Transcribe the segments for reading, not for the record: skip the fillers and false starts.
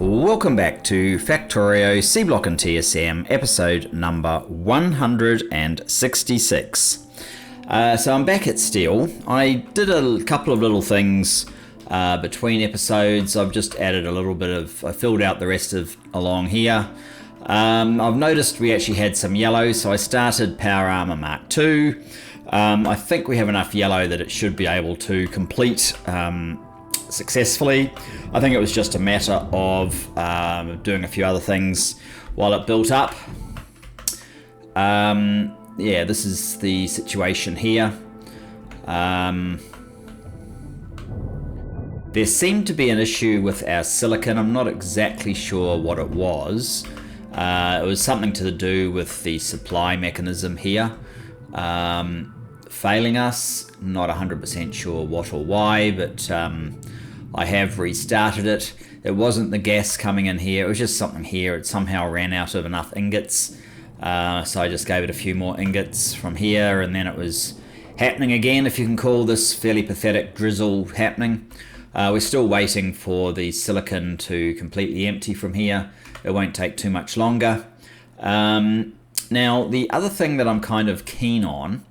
Welcome back to Factorio Seablock TSM episode number 166. So I'm back at steel. I did a couple of little things between episodes. I've just added a little bit of, I filled out the rest of along here. I've noticed we actually had some yellow, so I started Power Armor Mark II. I think we have enough yellow that it should be able to complete successfully. I think it was just a matter of doing a few other things while it built up. Yeah, this is the situation here. There seemed to be an issue with our silicon. I'm not exactly sure what it was. It was something to do with the supply mechanism here failing us. Not 100% sure what or why, but I have restarted it. It wasn't the gas coming in here, it was just something here. It somehow ran out of enough ingots, so I just gave it a few more ingots from here, and then it was happening again, if you can call this fairly pathetic drizzle happening. We're still waiting for the silicon to completely empty from here. It won't take too much longer. Now, the other thing that I'm kind of keen on,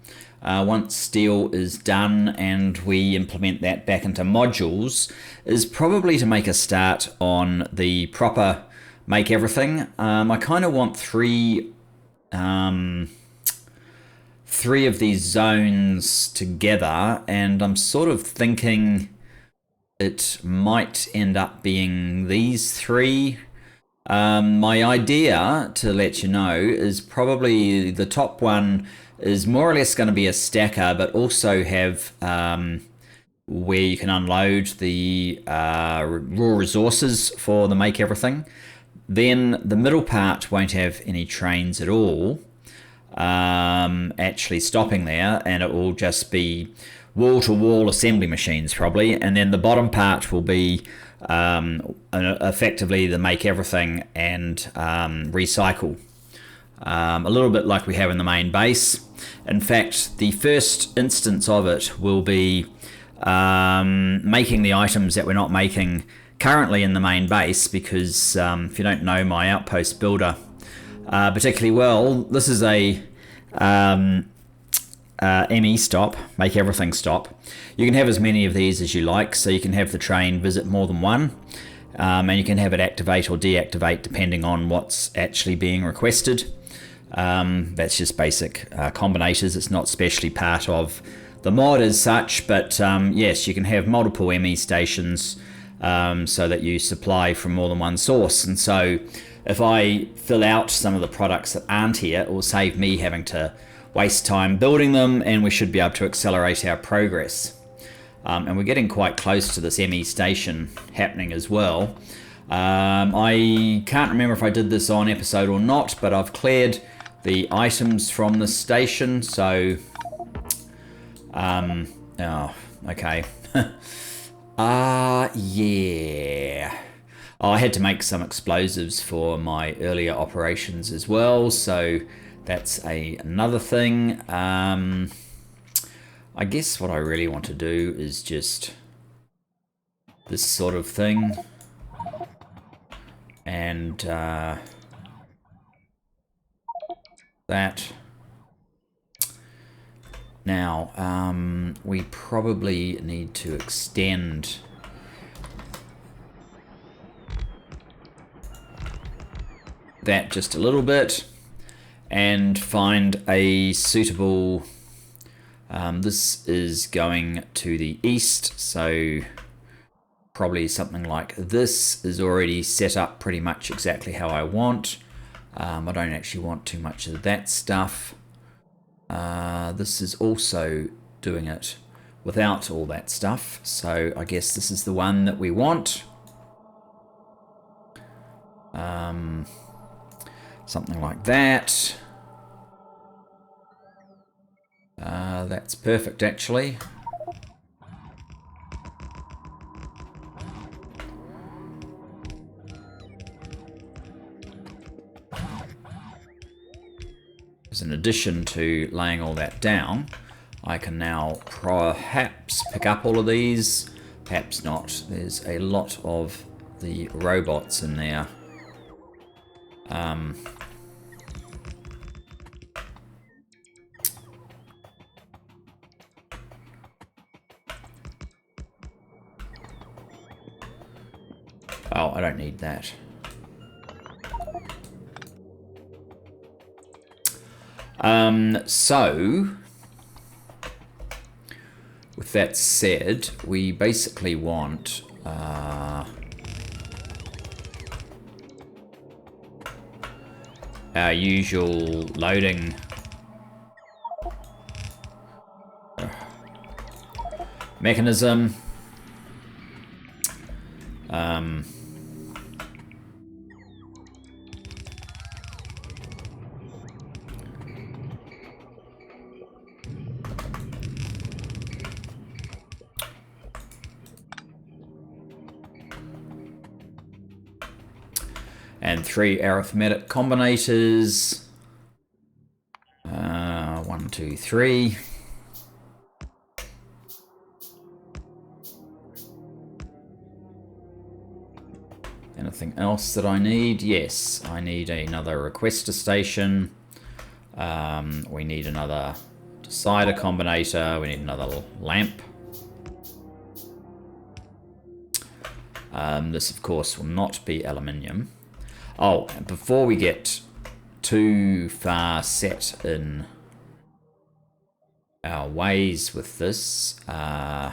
once steel is done and we implement that back into modules, is probably to make a start on the proper make everything. I kind of want three of these zones together, and I'm sort of thinking it might end up being these three. My idea, to let you know, is probably the top one is more or less going to be a stacker, but also have where you can unload the raw resources for the make everything. Then the middle part won't have any trains at all actually stopping there, and it will just be wall-to-wall assembly machines probably, and then the bottom part will be effectively the make everything and recycle, a little bit like we have in the main base. In fact, the first instance of it will be making the items that we're not making currently in the main base, because if you don't know my outpost builder particularly well, this is a ME stop, make everything stop. You can have as many of these as you like, so you can have the train visit more than one, and you can have it activate or deactivate depending on what's actually being requested. That's just basic combinators. It's not specially part of the mod as such, but yes, you can have multiple ME stations so that you supply from more than one source. And so if I fill out some of the products that aren't here, it will save me having to waste time building them, and we should be able to accelerate our progress. And we're getting quite close to this ME station happening as well. I can't remember if I did this on episode or not, but I've cleared the items from the station, so oh, okay. Yeah. Oh, I had to make some explosives for my earlier operations as well, so that's another thing. I guess what I really want to do is just this sort of thing, and that. Now, we probably need to extend that just a little bit and find a suitable, this is going to the east, so probably something like this is already set up pretty much exactly how I want. I don't actually want too much of that stuff. This is also doing it without all that stuff, so I guess this is the one that we want. Something like that. That's perfect, actually. As in addition to laying all that down, I can now perhaps pick up all of these, perhaps not. There's a lot of the robots in there. Oh, I don't need that. So, with that said, we basically want our usual loading mechanism. And 3 arithmetic combinators. 1, 2, 3. Anything else that I need? Yes, I need another requester station. We need another decider combinator. We need another lamp. This, of course, will not be aluminium. Oh, before we get too far set in our ways with this, alright,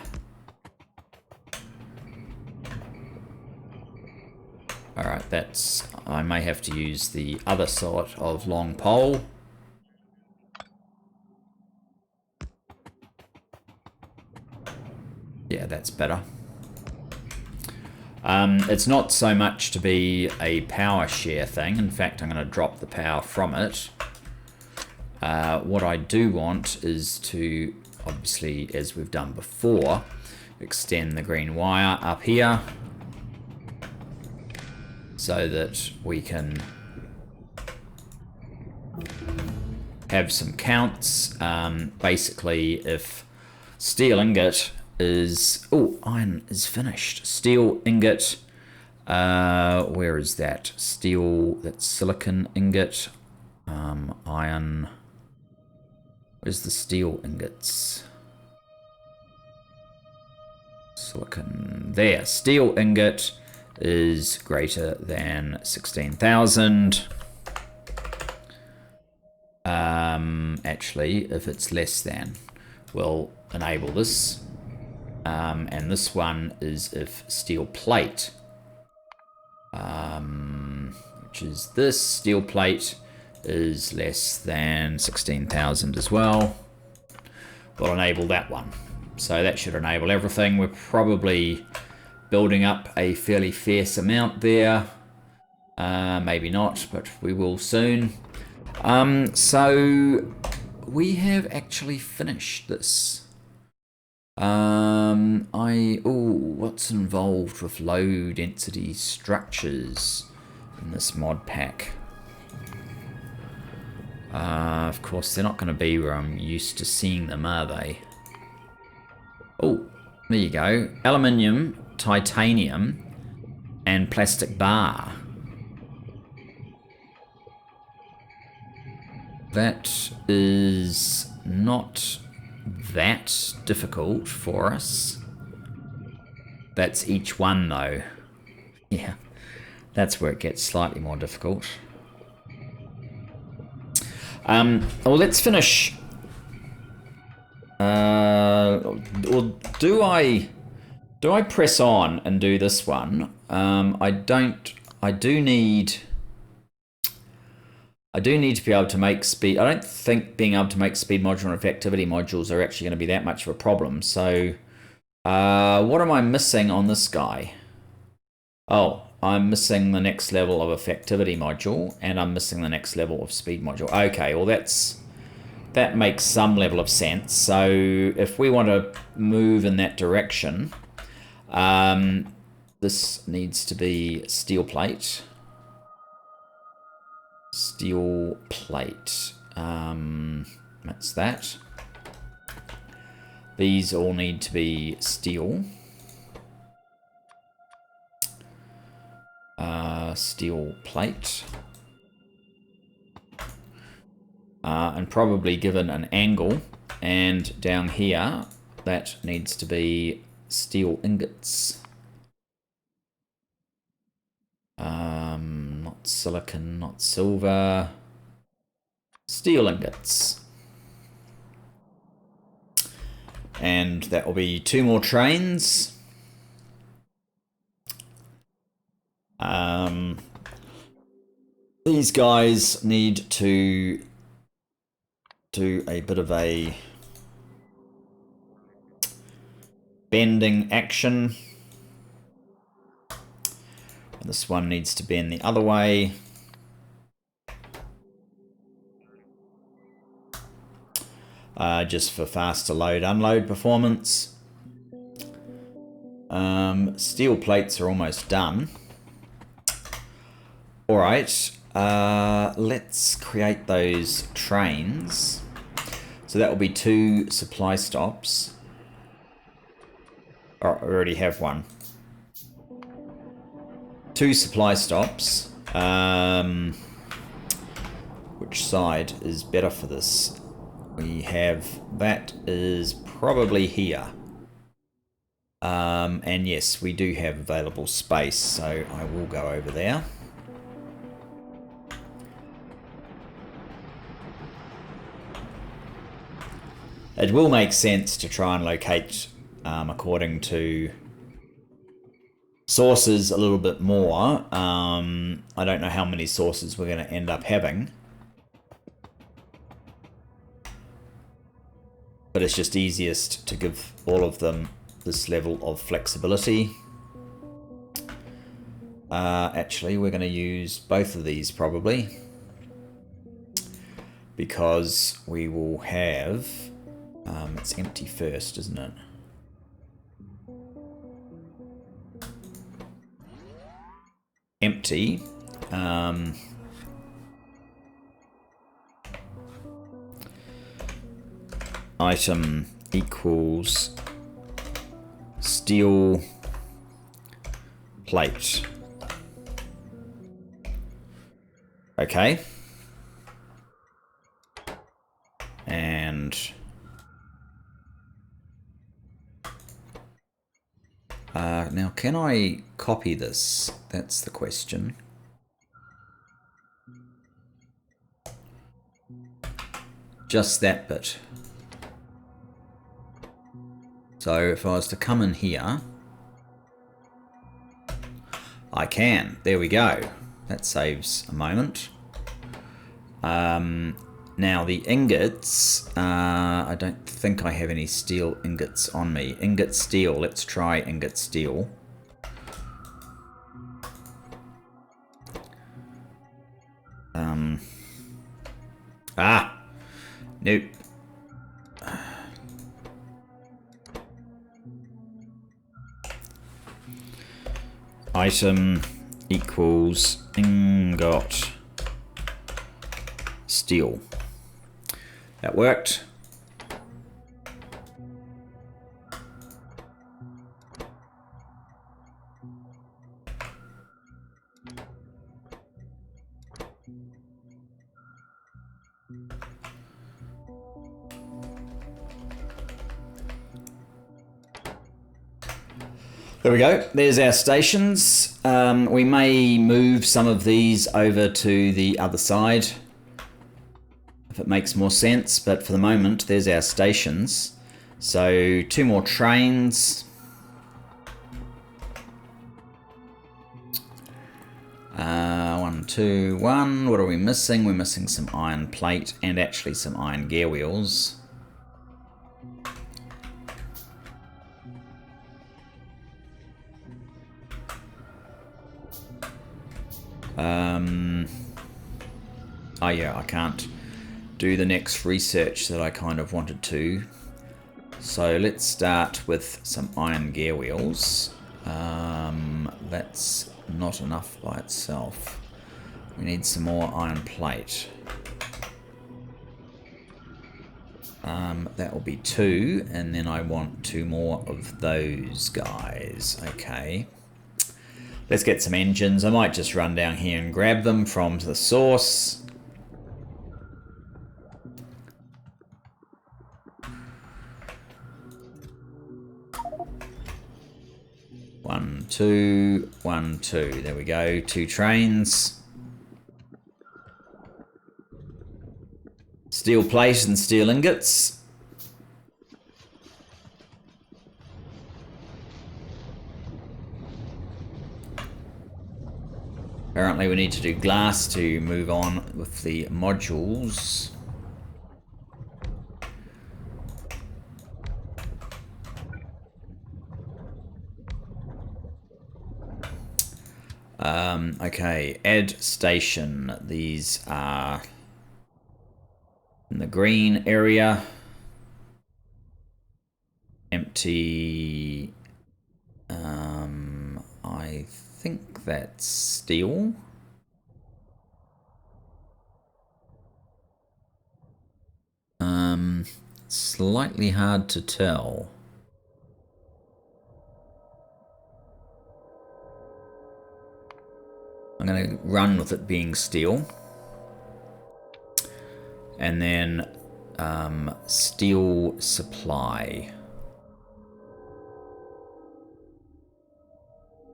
that's... I may have to use the other sort of long pole. Yeah, that's better. It's not so much to be a power share thing. In fact, I'm going to drop the power from it. What I do want is to, obviously, as we've done before, extend the green wire up here so that we can have some counts. Basically, if steel ingot is... Oh, iron is finished. Steel ingot. Where is that? Steel, that's silicon ingot. Iron. Where's the steel ingots? Silicon. There. Steel ingot is greater than 16,000. Actually, if it's less than, we'll enable this. And this one is if steel plate, which is this steel plate, is less than 16,000 as well. We'll enable that one. So that should enable everything. We're probably building up a fairly fierce amount there. Maybe not, but we will soon. So we have actually finished this. What's involved with low density structures in this mod pack? Of course, they're not going to be where I'm used to seeing them, are they? Oh, there you go. Aluminium, titanium, and plastic bar. That is not that difficult for us. That's each one, though. Yeah, that's where it gets slightly more difficult. Well, let's finish. Or do I press on and do this one? I do need to be able to make speed. I don't think being able to make speed module and effectivity modules are actually going to be that much of a problem. So what am I missing on this guy? Oh, I'm missing the next level of effectivity module, and I'm missing the next level of speed module. Okay, well that makes some level of sense. So if we want to move in that direction, this needs to be steel plate. Steel plate. That's that. These all need to be steel. steel plate. And probably given an angle, and down here that needs to be steel ingots. Not silicon, not silver. Steel ingots. And that will be 2 more trains. These guys need to do a bit of a bending action. This one needs to bend the other way. Just for faster load-unload performance. Steel plates are almost done. Alright, let's create those trains. So that will be 2 supply stops. Oh, I already have one. 2 supply stops. Which side is better for this? We have, that is probably here. And yes, we do have available space, so I will go over there. It will make sense to try and locate according to sources a little bit more. I don't know how many sources we're going to end up having. But it's just easiest to give all of them this level of flexibility. Actually, we're going to use both of these probably. Because we will have... it's empty first, isn't it? Empty. Item equals steel plate. Okay. And now can I copy this? That's the question. Just that bit. So if I was to come in here, I can. There we go. That saves a moment. Now the ingots, I don't think I have any steel ingots on me. Ingot steel, let's try ingot steel. Nope. Item equals ingot steel. That worked. There we go. There's our stations. We may move some of these over to the other side if it makes more sense, but for the moment, there's our stations. So 2 more trains. One, two, one. What are we missing? We're missing some iron plate and actually some iron gear wheels. Oh yeah, I can't do the next research that I kind of wanted to. So let's start with some iron gear wheels. That's not enough by itself. We need some more iron plate. That will be 2, and then I want 2 more of those guys. Okay. Let's get some engines. I might just run down here and grab them from the source. One, two, 1, 2. There we go. 2 trains. Steel plate and steel ingots. Apparently we need to do glass to move on with the modules. Okay, add station. These are in the green area. Empty. I think that's steel. Slightly hard to tell. I'm going to run with it being steel. And then steel supply.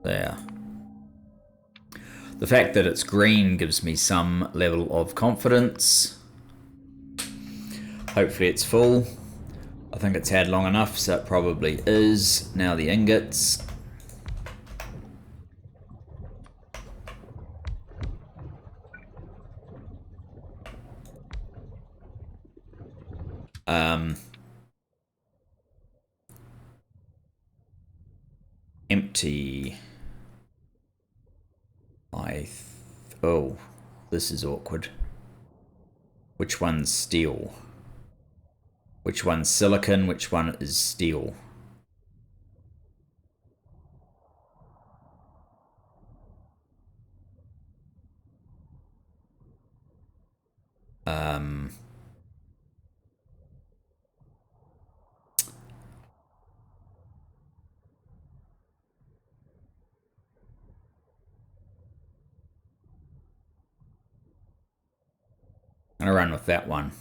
There. The fact that it's green gives me some level of confidence. Hopefully it's full. I think it's had long enough, so it probably is. Now the ingots. Empty. Oh, this is awkward. Which one's steel? Which one's silicon? Which one is steel? I'm gonna run with that one.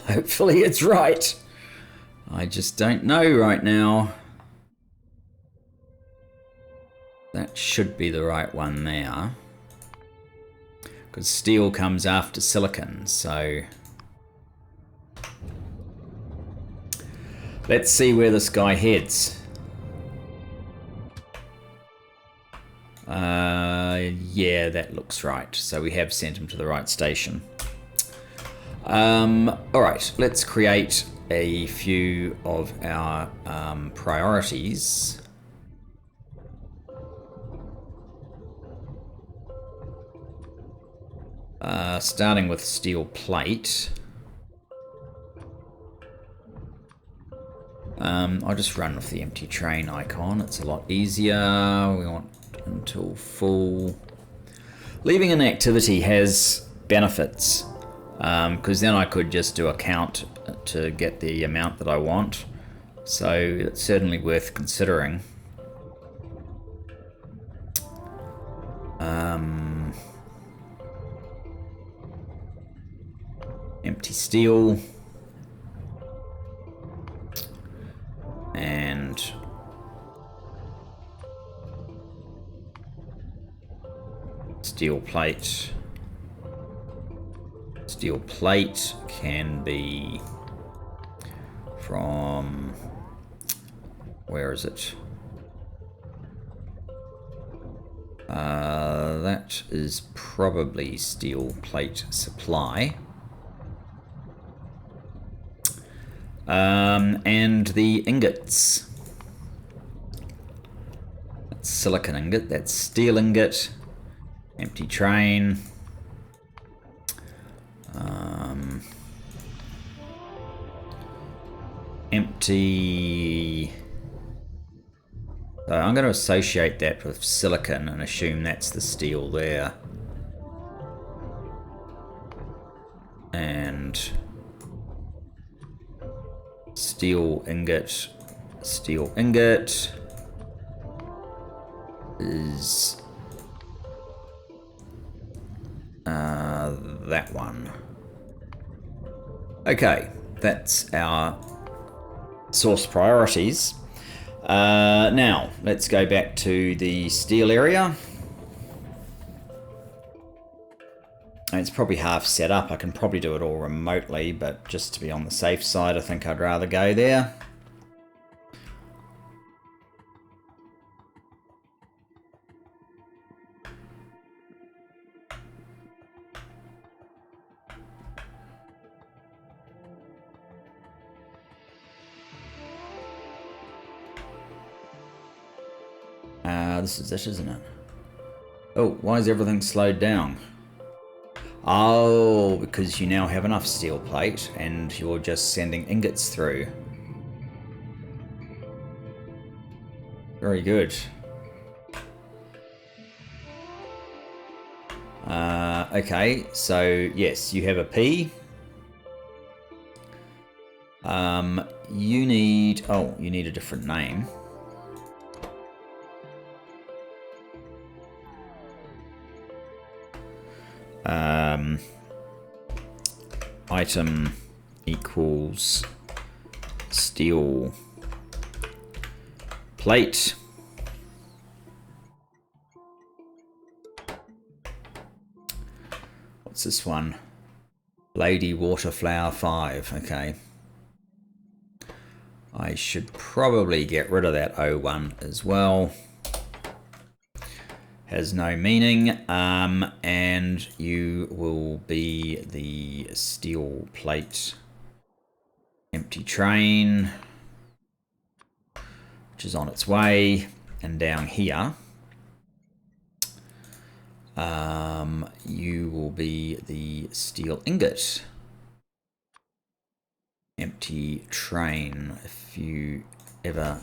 Hopefully it's right. I just don't know right now. That should be the right one there. Because steel comes after silicon, so... Let's see where this guy heads. Yeah, that looks right. So we have sent him to the right station. Alright, let's create a few of our priorities. Starting with steel plate. I'll just run with the empty train icon. It's a lot easier. We want until full. Leaving an activity has benefits, because then I could just do a count to get the amount that I want. So it's certainly worth considering. Empty steel. And steel plate. Steel plate can be from, where is it? That is probably steel plate supply. And the ingots. That's silicon ingot, that's steel ingot. Empty train. Empty. So I'm going to associate that with silicon and assume that's the steel there. And steel ingot, steel ingot. is that one. Okay, that's our source priorities. Now, let's go back to the steel area. It's probably half set up. I can probably do it all remotely, but just to be on the safe side, I think I'd rather go there. This is it, isn't it? Oh, why is everything slowed down? Oh, because you now have enough steel plate and you're just sending ingots through. Very good. Okay, so yes, you have a P. You need... Oh, you need a different name. Item equals steel plate. What's this one? Lady Waterflower 5. Okay. I should probably get rid of that O1 as well. Has no meaning, and you will be the steel plate empty train, which is on its way, and down here you will be the steel ingot empty train if you ever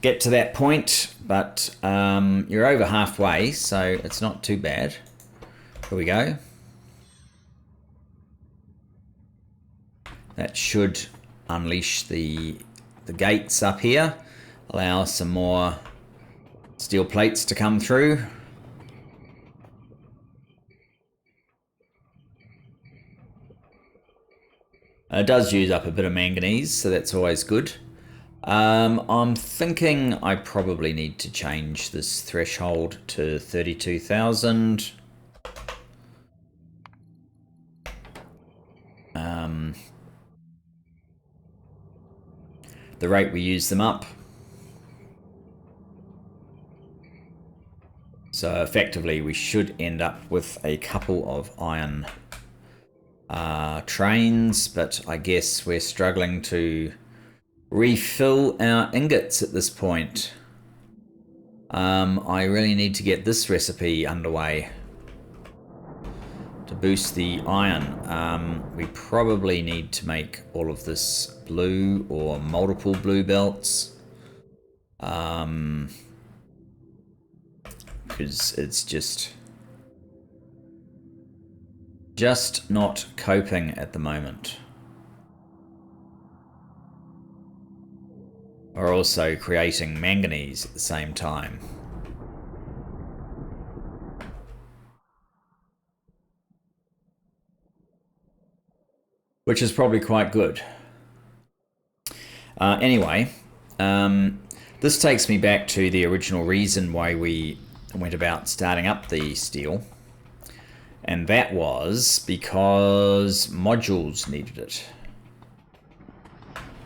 get to that point, but you're over halfway, so it's not too bad. Here we go. That should unleash the gates up here, allow some more steel plates to come through. It does use up a bit of manganese, so that's always good. I'm thinking I probably need to change this threshold to 32,000. The rate we use them up. So effectively we should end up with a couple of iron trains, but I guess we're struggling to refill our ingots at this point. I really need to get this recipe underway to boost the iron. We probably need to make all of this blue or multiple blue belts, because it's just not coping at the moment. We're also creating manganese at the same time. Which is probably quite good. Anyway, this takes me back to the original reason why we went about starting up the steel. And that was because modules needed it.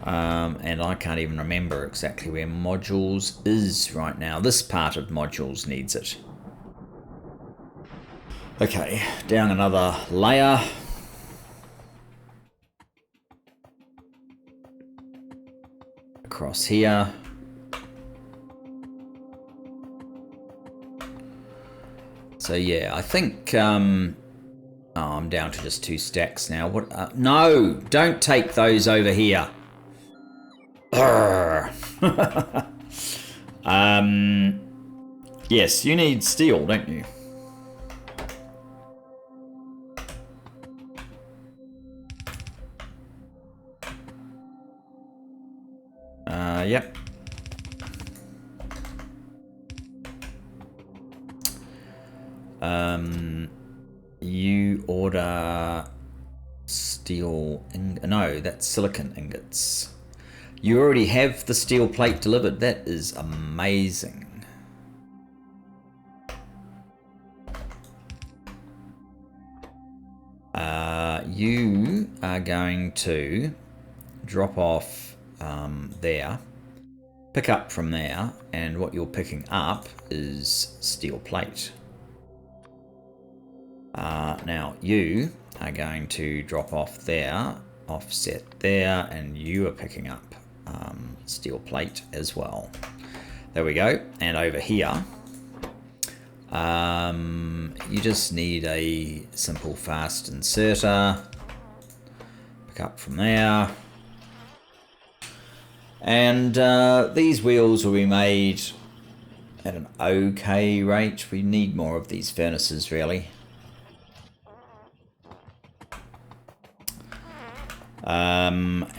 And I can't even remember exactly where modules is right now. This part of modules needs it. Okay, down another layer. Across here. So yeah, I think oh, I'm down to just 2 stacks now. What? No, don't take those over here. Yes, you need steel, don't you? Yep. You order steel, no, that's silicon ingots. You already have the steel plate delivered. That is amazing. You are going to drop off there, pick up from there, and what you're picking up is steel plate. Now you are going to drop off there, offset there, and you are picking up steel plate as well. There we go. And over here, you just need a simple fast inserter. Pick up from there. And these wheels will be made at an okay rate. We need more of these furnaces, really.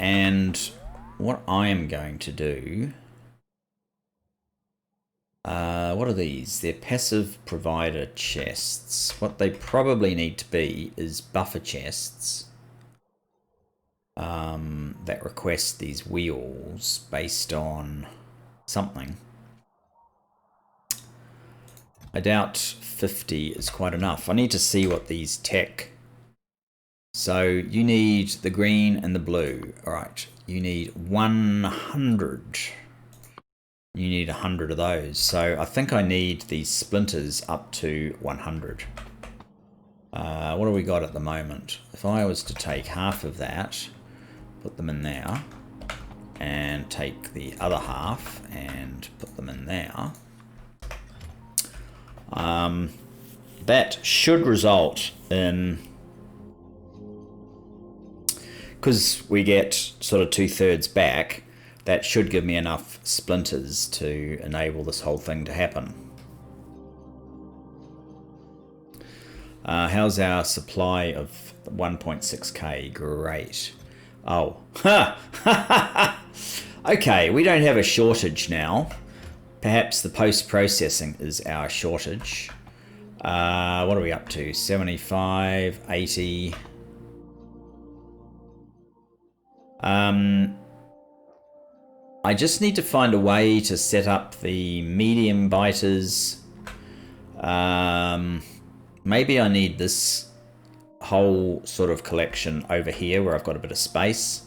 And what I am going to do... what are these? They're passive provider chests. What they probably need to be is buffer chests that request these wheels based on something. I doubt 50 is quite enough. I need to see what these tech... So you need the green and the blue. All right, you need 100. You need 100 of those. So I think I need these splinters up to 100. What do we got at the moment? If I was to take half of that, put them in there, and take the other half and put them in there, that should result in... Because we get sort of 2/3 back, that should give me enough splinters to enable this whole thing to happen. How's our supply of 1.6k? Great. Oh. Okay, we don't have a shortage now. Perhaps the post-processing is our shortage. What are we up to? 75, 80... I just need to find a way to set up the medium biters. Maybe I need this whole sort of collection over here where I've got a bit of space.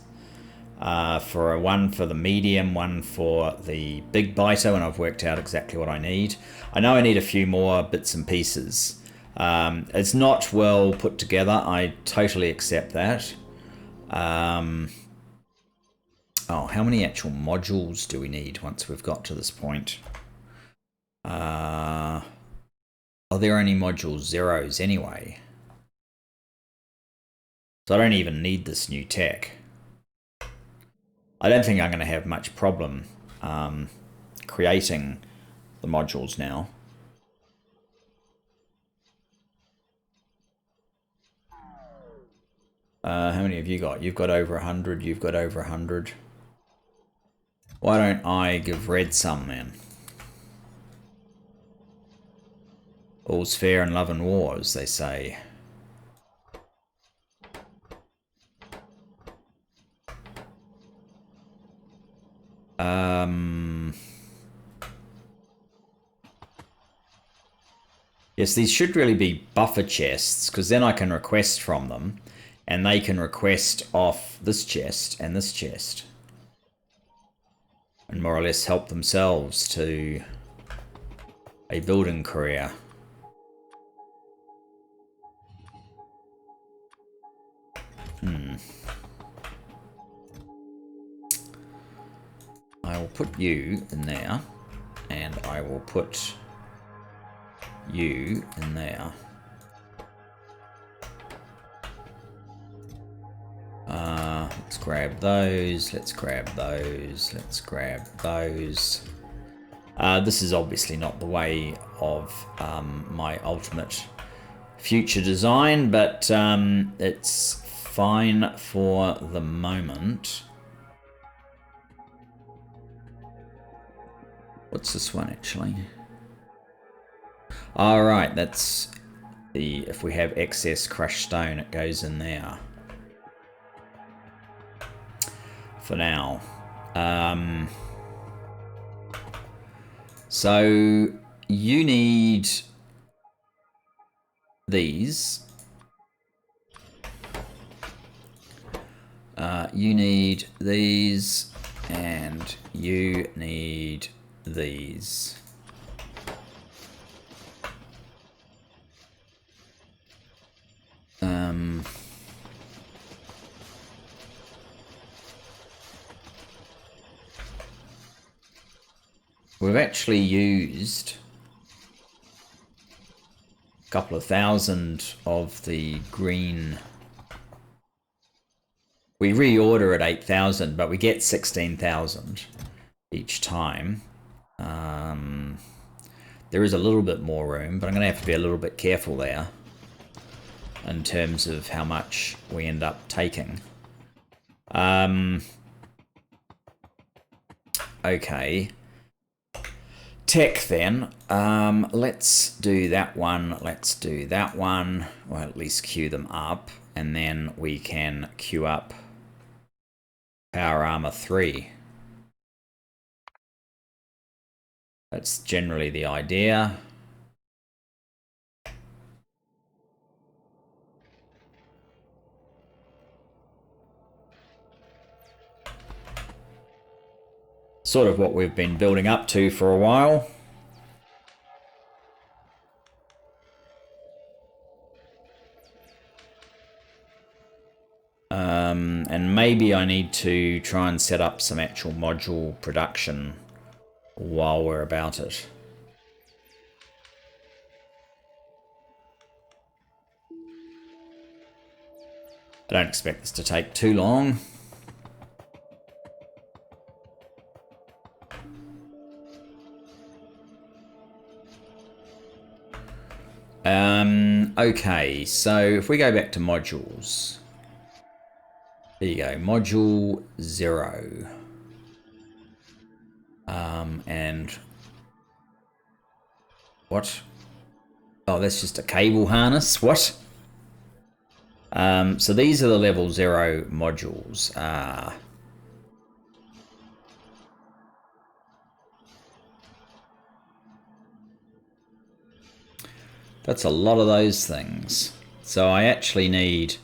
For one for the medium, one for the big biter, and I've worked out exactly what I need. I know I need a few more bits and pieces. It's not well put together. I totally accept that. Oh, how many actual modules do we need once we've got to this point? Are there any module zeros anyway? So I don't even need this new tech. I don't think I'm going to have much problem creating the modules now. How many have you got? You've got over 100, you've got over 100. Why don't I give Red some, then? All's fair in love and war, as they say. Yes, these should really be buffer chests, because then I can request from them, and they can request off this chest and this chest. And more or less help themselves to a building career. I will put you in there, and I will put you in there. Let's grab those, let's grab those, let's grab those. This is obviously not the way of my ultimate future design, but it's fine for the moment. What's this one actually? All right, that's if we have excess crushed stone, it goes in there. For now. So you need these. You need these, and you need these. We've actually used a couple of thousand of the green. We reorder at 8,000, but we get 16,000 each time. There is a little bit more room, but I'm going to have to be a little bit careful there in terms of how much we end up taking. Okay. Tech then. Let's do that one. Let's do that one. Or at least queue them up. And then we can queue up Power Armor 3. That's generally the idea. Sort of what we've been building up to for a while. And maybe I need to try and set up some actual module production while we're about it. I don't expect this to take too long. Okay, so if we go back to modules, there you go, module 0. And what? Oh, that's just a cable harness. What? So these are the level 0 modules. That's a lot of those things. So I actually need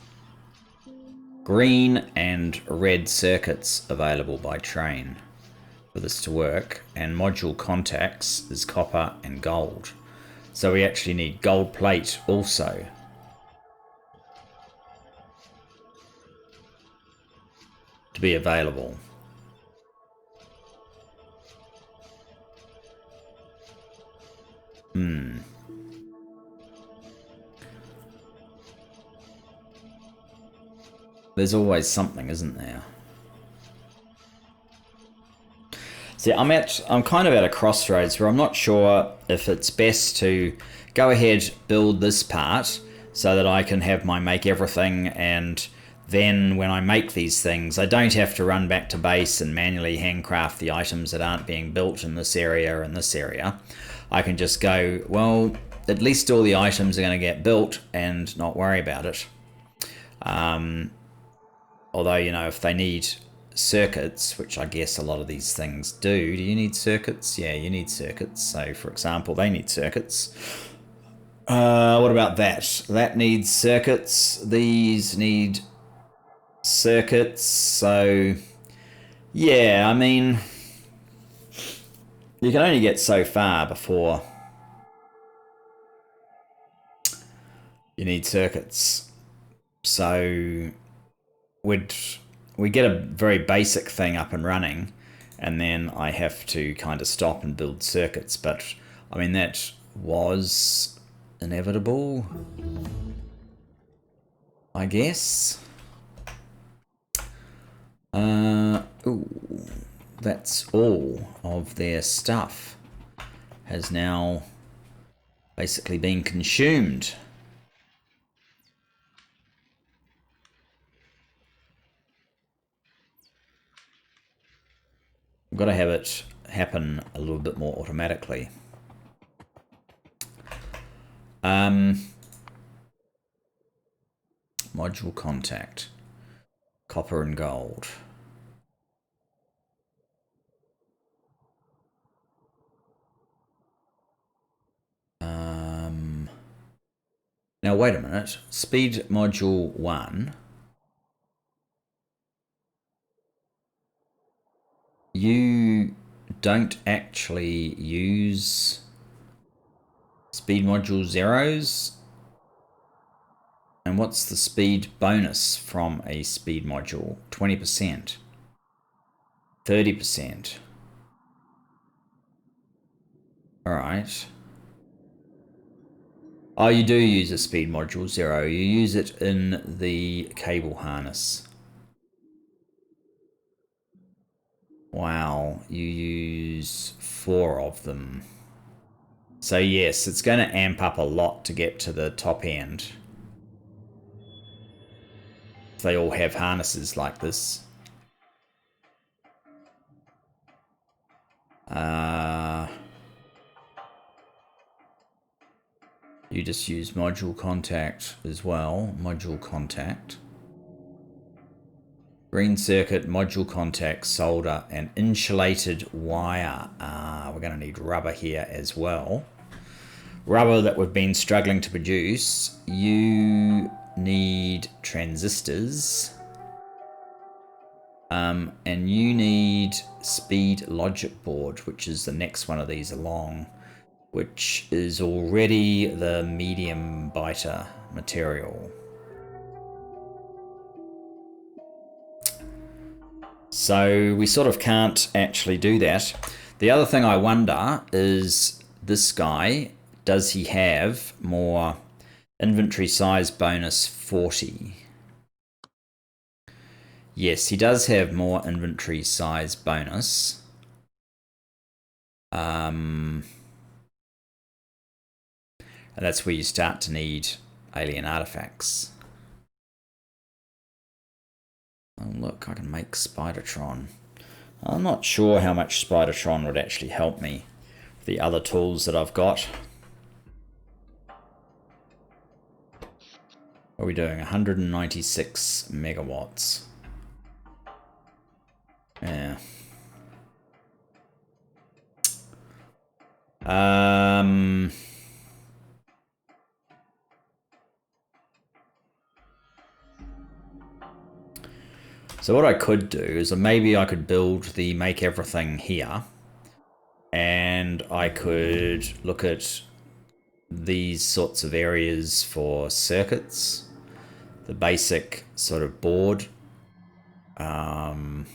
green and red circuits available by train for this to work, and module contacts is copper and gold. So we actually need gold plate also. To be available. There's always something, isn't there? See, I'm kind of at a crossroads where I'm not sure if it's best to go ahead, build this part so that I can have my make everything, and then when I make these things, I don't have to run back to base and manually handcraft the items that aren't being built in this area and this area. I can just go, well, at least all the items are going to get built and not worry about it. Although, you know, if they need circuits, which I guess a lot of these things do you need circuits? Yeah, you need circuits. So, for example, they need circuits. What about that? That needs circuits. These need circuits. So, yeah, I mean, you can only get so far before you need circuits. So we get a very basic thing up and running, and then I have to kind of stop and build circuits. But I mean, that was inevitable, I guess. Ooh, that's all of their stuff has now basically been consumed. I've got to have it happen a little bit more automatically. module contact. Copper and gold. Now wait a minute. Speed module 1. You don't actually use speed module zeros. And what's the speed bonus from a speed module? 20%. 30%. Alright. Oh, you do use a speed module 0. You use it in the cable harness. Wow, you use 4 of them. So yes, it's going to amp up a lot to get to the top end. They all have harnesses like this. You just use module contact as well. Module contact. Green circuit, module contact, solder, and insulated wire. We're going to need rubber here as well. Rubber that we've been struggling to produce. You need transistors. And you need speed logic board, which is the next one of these along, which is already the medium biter material. So we sort of can't actually do that. The other thing I wonder is this guy, does he have more inventory size bonus 40? Yes, he does have more inventory size bonus. And that's where you start to need alien artifacts. Oh, look, I can make Spidertron. I'm not sure how much Spidertron would actually help me with the other tools that I've got. What are we doing? 196 megawatts. Yeah. So what I could do is maybe I could build the make everything here, and I could look at these sorts of areas for circuits, the basic sort of board. Well,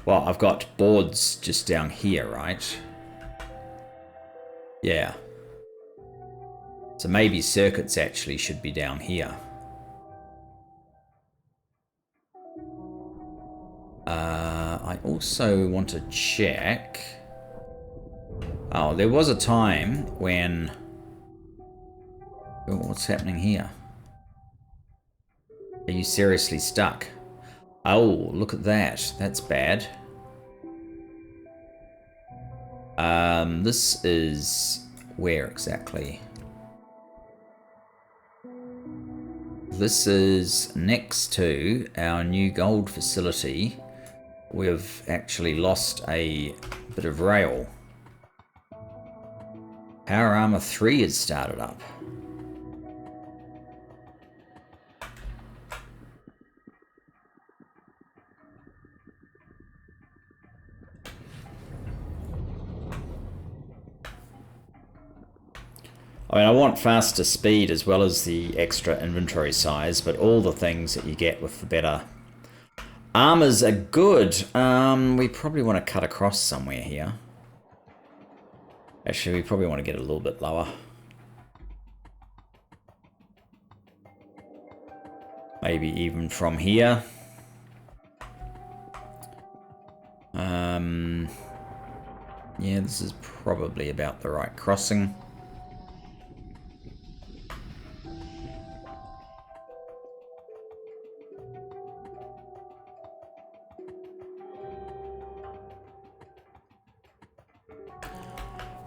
I've got boards just down here, right? Yeah. So maybe circuits actually should be down here. I also want to check. Oh, there was a time when... Oh, what's happening here? Are you seriously stuck? Oh, look at that. That's bad. This is... where exactly? This is next to our new gold facility. We've actually lost a bit of rail. Power Armor 3 has started up. I mean, I want faster speed as well as the extra inventory size, but all the things that you get with the better armors are good. We probably want to cut across somewhere here. Actually, we probably want to get a little bit lower. Maybe even from here. Yeah, this is probably about the right crossing.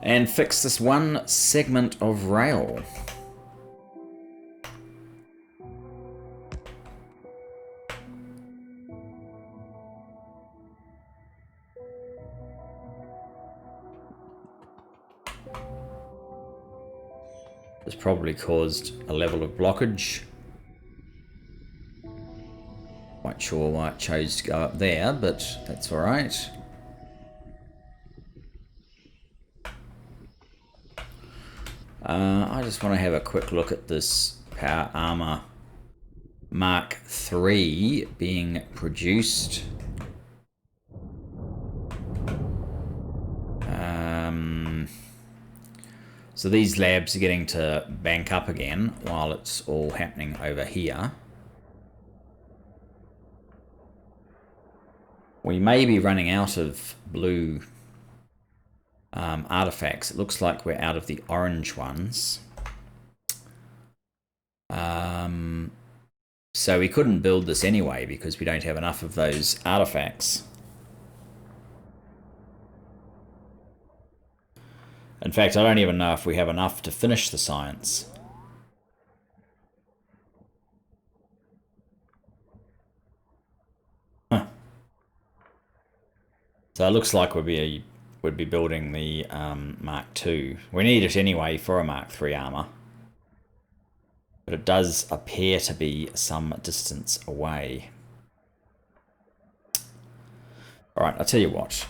and fix this one segment of rail. This probably caused a level of blockage. Quite sure why it chose to go up there, but that's alright. I just want to have a quick look at this Power Armor Mark III being produced. So these labs are getting to bank up again while it's all happening over here. We may be running out of blue artifacts. It looks like we're out of the orange ones. So we couldn't build this anyway because we don't have enough of those artifacts. In fact, I don't even know if we have enough to finish the science. Huh. So it looks like we'd be building the Mark II. We need it anyway for a Mark III armor. But it does appear to be some distance away. Alright, I'll tell you what.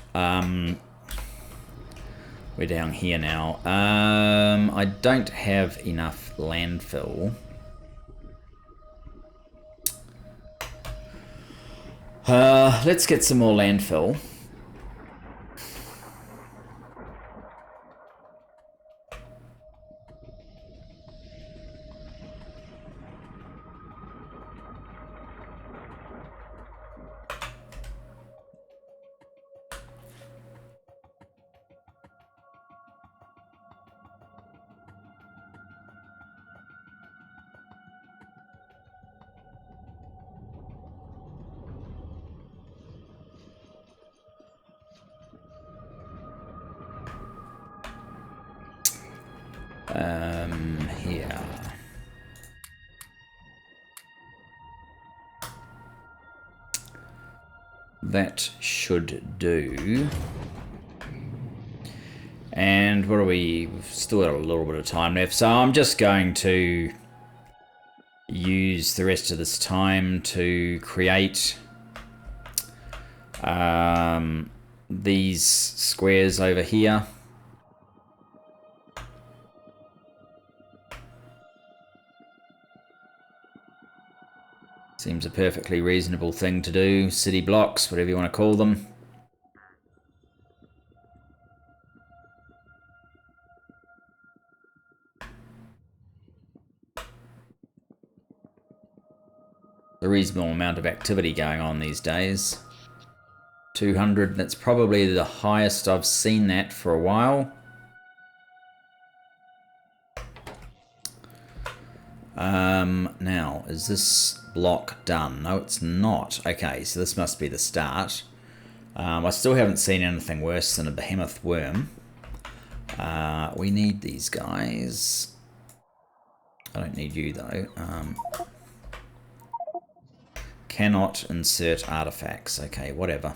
We're down here now. I don't have enough landfill. Let's get some more landfill. Here. That should do. And what are we? We've still got a little bit of time left, so I'm just going to use the rest of this time to create these squares over here. Seems a perfectly reasonable thing to do. City blocks, whatever you want to call them. A reasonable amount of activity going on these days. 200, that's probably the highest I've seen that for a while. Now, is this block done? No, it's not. Okay, so this must be the start. I still haven't seen anything worse than a behemoth worm. We need these guys. I don't need you, though. Cannot insert artifacts. Okay, whatever.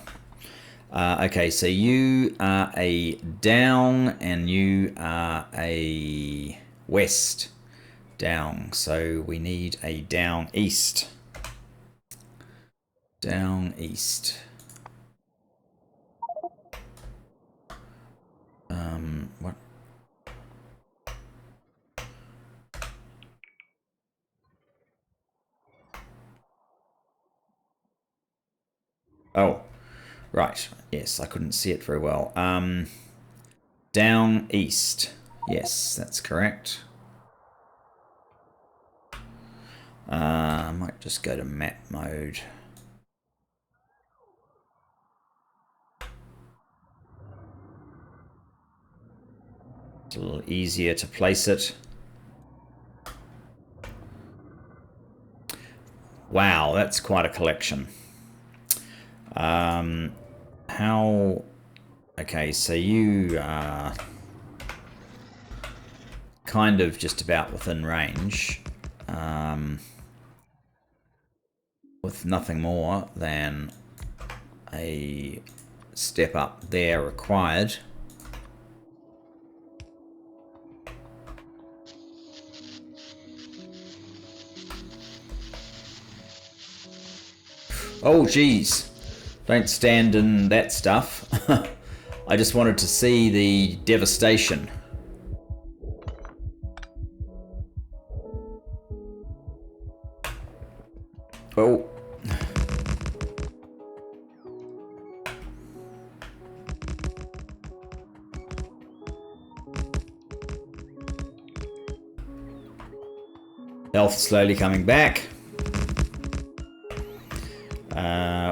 Okay, so you are a down and you are a west. Down, so we need a down east. Down east. What? Oh, right. Yes, I couldn't see it very well. Down east. Yes, that's correct. I might just go to map mode. It's a little easier to place it. Wow, that's quite a collection. How... Okay, so you are... kind of just about within range, with nothing more than a step up there required. Oh geez, don't stand in that stuff. I just wanted to see the devastation. Oh. Health slowly coming back.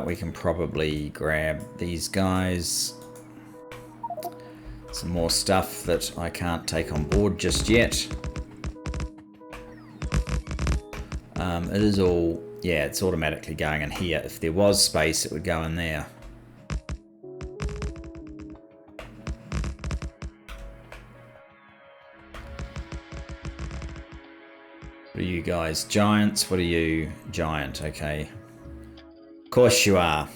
We can probably grab these guys. Some more stuff that I can't take on board just yet. It is all, yeah, it's automatically going in here. If there was space, it would go in there. What are you guys? Giants? What are you? Giant, okay. Of course you are.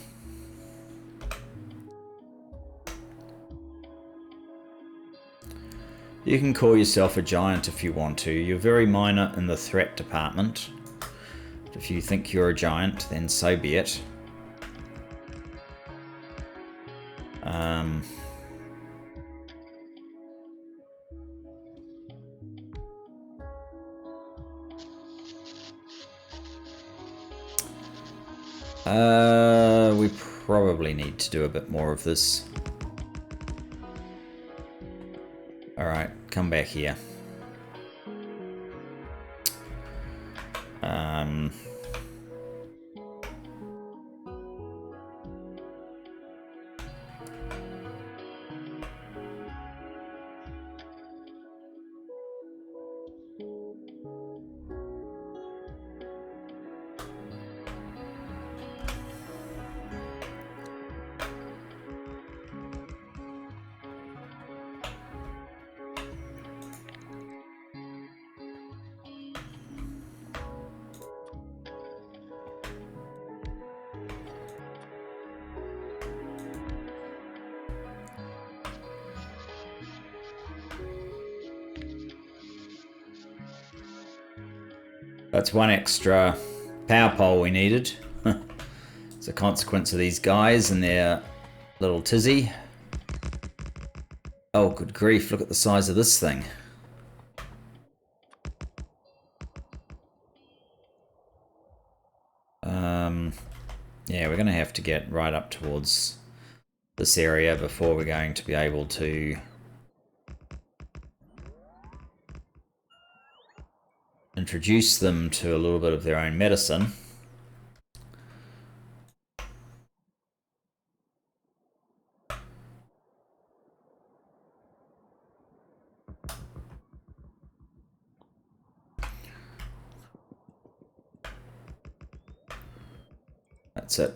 You can call yourself a giant if you want to. You're very minor in the threat department. If you think you're a giant, then so be it. We probably need to do a bit more of this. Alright, come back here. That's one extra power pole we needed. It's a consequence of these guys and their little tizzy. Oh, good grief, look at the size of this thing. Yeah, we're going to have to get right up towards this area before we're going to be able to introduce them to a little bit of their own medicine. That's it.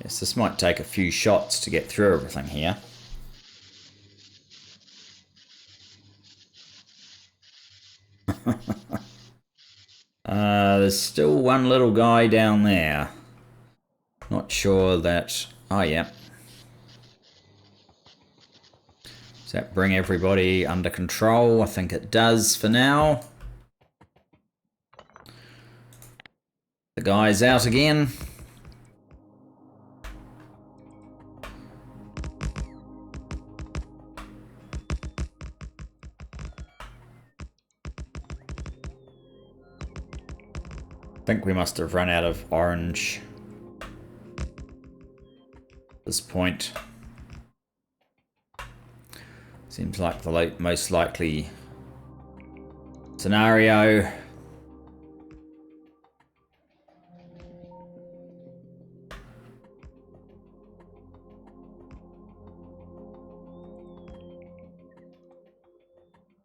Yes, this might take a few shots to get through everything here. There's still one little guy down there. Not sure that... Oh, yeah. Does that bring everybody under control? I think it does for now. The guy's out again. I think we must have run out of orange at this point. Seems like the most likely scenario.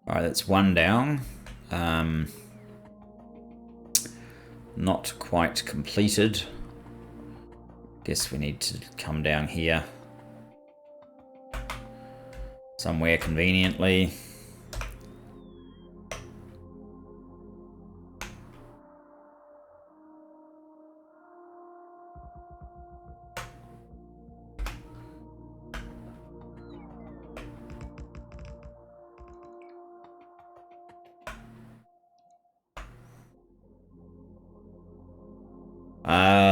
Alright, that's one down. Not quite completed. Guess we need to come down here somewhere conveniently.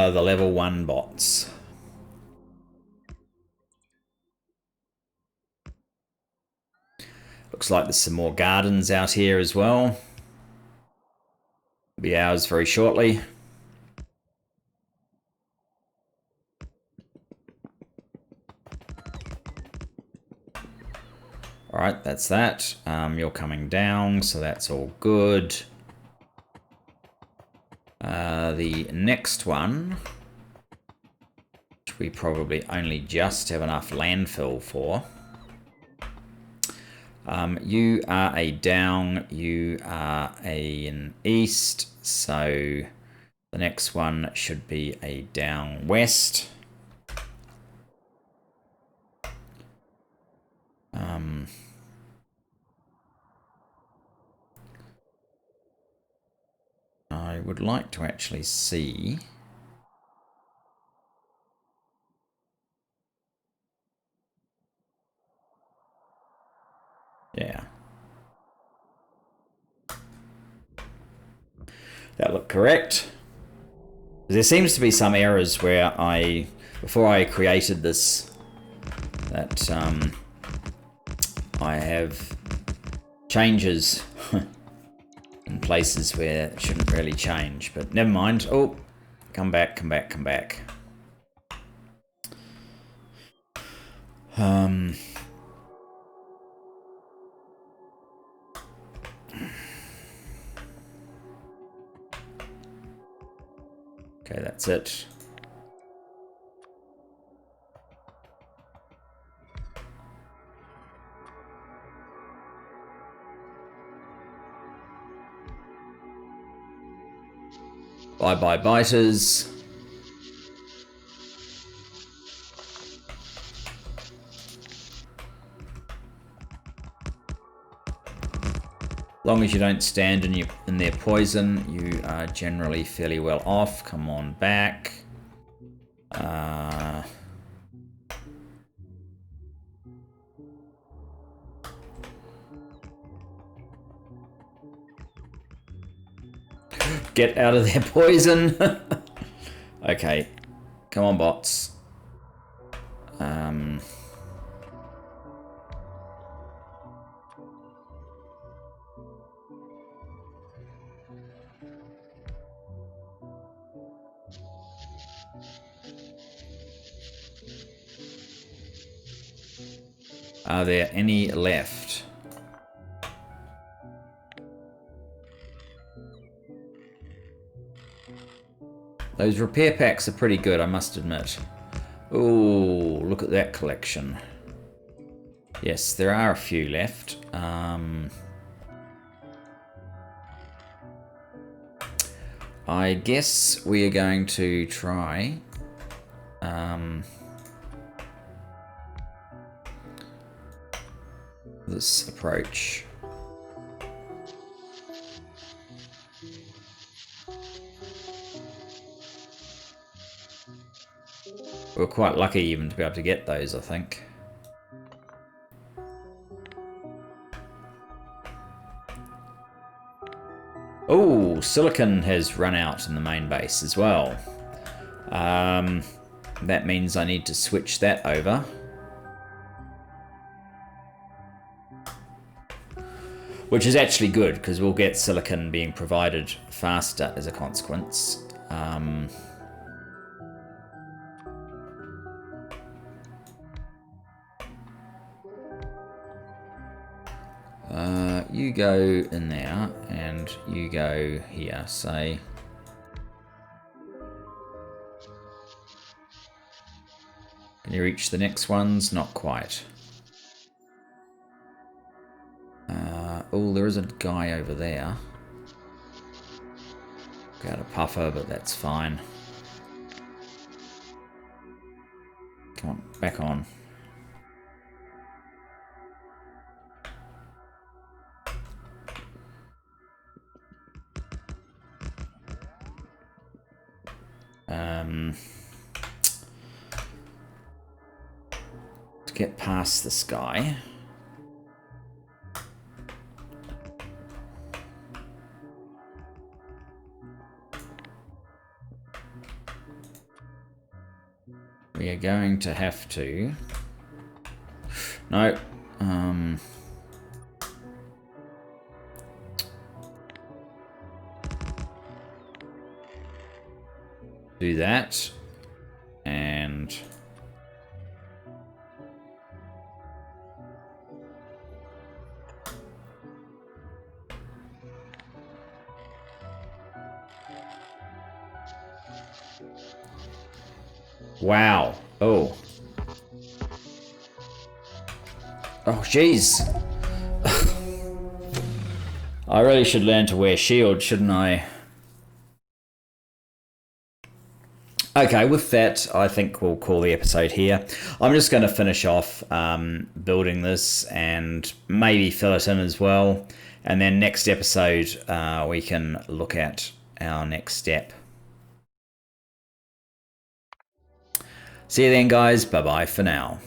The level 1 bots. Looks like there's some more gardens out here as well. Will be ours very shortly. Alright, that's that. You're coming down, so that's all good. The next one, which we probably only just have enough landfill for. You are a down, you are an east, so the next one should be a down west. I would like to actually see yeah. That looked correct. There seems to be some errors where before I created this, that I have changes in places where it shouldn't really change, but never mind. Oh, come back. Okay, that's it. Bye-bye biters. As long as you don't stand in their poison, you are generally fairly well off. Come on back. Get out of their poison. Okay. Come on, bots. Are there any left? Those repair packs are pretty good, I must admit. Ooh, look at that collection. Yes, there are a few left. I guess we are going to try this approach. We're quite lucky even to be able to get those, I think. Oh, silicon has run out in the main base as well. That means I need to switch that over. Which is actually good, because we'll get silicon being provided faster as a consequence. You go in there, and you go here, say. Can you reach the next ones? Not quite. Oh, there is a guy over there. Got a puffer, but that's fine. Come on, back on. To get past this guy. We are going to have to... No. Do that. And... Wow. Oh. Oh, jeez. I really should learn to wear shield, shouldn't I? Okay, with that, I think we'll call the episode here. I'm just going to finish off building this and maybe fill it in as well. And then next episode, we can look at our next step. See you then, guys. Bye-bye for now.